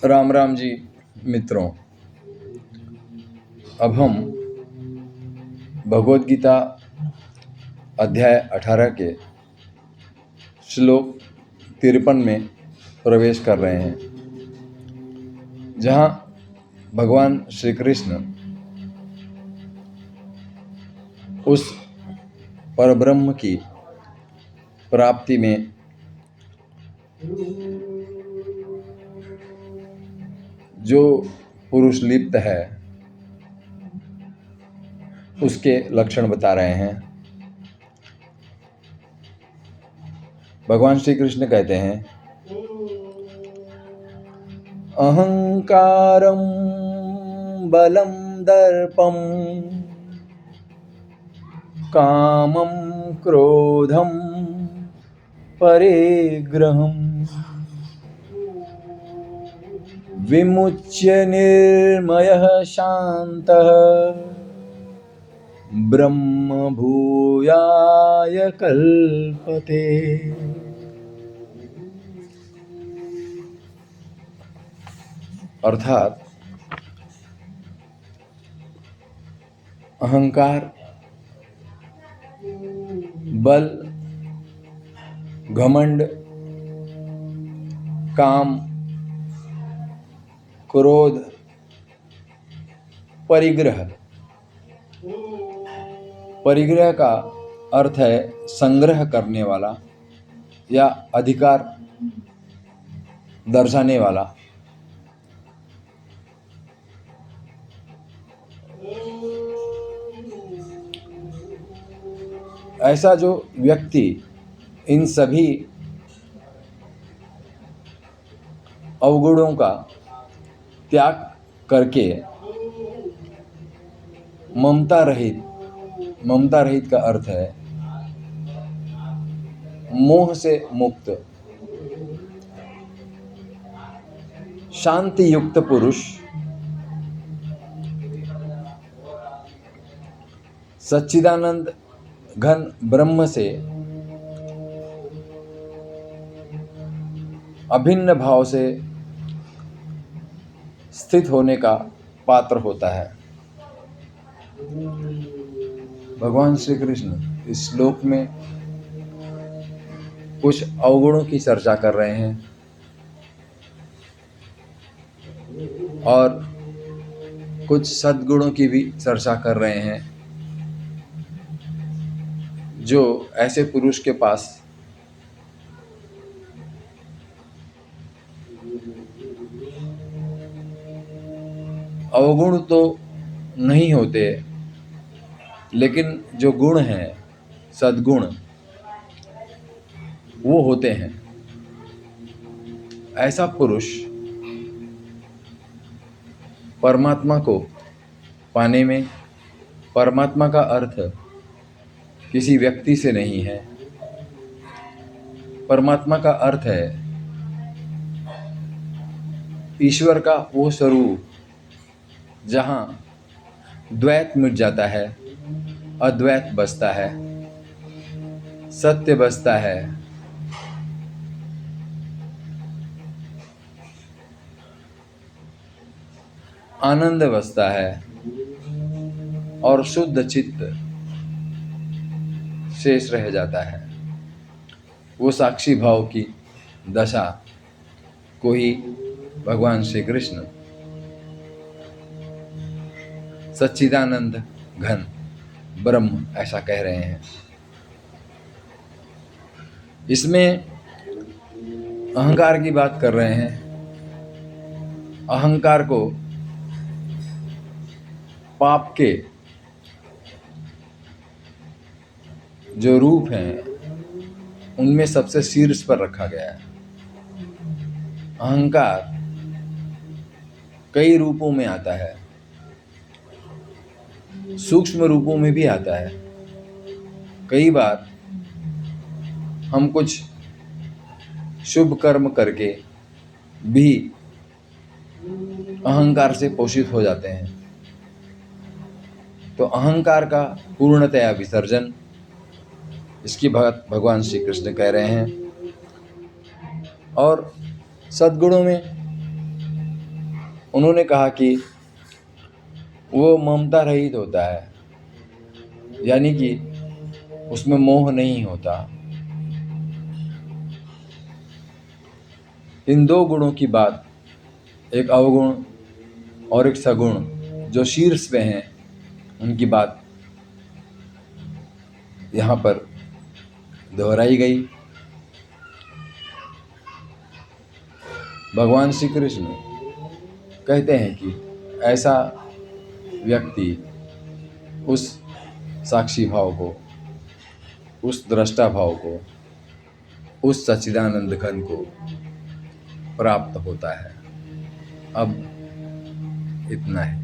राम राम जी मित्रों। अब हम भगवद गीता अध्याय 18 के श्लोक 53 में प्रवेश कर रहे हैं, जहाँ भगवान श्री कृष्ण उस परब्रह्म की प्राप्ति में जो पुरुष लिप्त है उसके लक्षण बता रहे हैं। भगवान श्री कृष्ण कहते हैं, अहंकारं बलं दर्पं कामं क्रोधं परिग्रहं विमुच्य निर्मयः शान्तः ब्रह्म भूयाय कल्पते। अर्थात अहंकार, बल, घमंड, काम, क्रोध, परिग्रह। परिग्रह का अर्थ है संग्रह करने वाला या अधिकार दर्शाने वाला। ऐसा जो व्यक्ति इन सभी अवगुणों का त्याग करके ममता रहित का अर्थ है मोह से मुक्त, शांति युक्त पुरुष सच्चिदानंद घन ब्रह्म से अभिन्न भाव से स्थित होने का पात्र होता है। भगवान श्री कृष्ण इस श्लोक में कुछ अवगुणों की चर्चा कर रहे हैं और कुछ सद्गुणों की भी चर्चा कर रहे हैं, जो ऐसे पुरुष के पास अवगुण तो नहीं होते, लेकिन जो गुण हैं, सद्गुण, वो होते हैं। ऐसा पुरुष परमात्मा को पाने में, परमात्मा का अर्थ किसी व्यक्ति से नहीं है, परमात्मा का अर्थ है ईश्वर का वो स्वरूप जहाँ द्वैत मिट जाता है, अद्वैत बसता है, सत्य बसता है, आनंद बसता है और शुद्ध चित्त शेष रह जाता है। वो साक्षी भाव की दशा को ही भगवान श्री कृष्ण सच्चिदानंद घन ब्रह्म ऐसा कह रहे हैं। इसमें अहंकार की बात कर रहे हैं। अहंकार को पाप के जो रूप हैं उनमें सबसे शीर्ष पर रखा गया है। अहंकार कई रूपों में आता है, सूक्ष्म रूपों में भी आता है। कई बार हम कुछ शुभ कर्म करके भी अहंकार से पोषित हो जाते हैं। तो अहंकार का पूर्णतया विसर्जन, इसकी बात भगवान श्री कृष्ण कह रहे हैं। और सद्गुणों में उन्होंने कहा कि वो ममता रहित होता है, यानी कि उसमें मोह नहीं होता। इन दो गुणों की बात, एक अवगुण और एक सगुण जो शीर्ष पे हैं, उनकी बात यहाँ पर दोहराई गई। भगवान श्री कृष्ण कहते हैं कि ऐसा व्यक्ति उस साक्षी भाव को, उस दृष्टा भाव को, उस सच्चिदानंद घन को प्राप्त होता है। अब इतना है।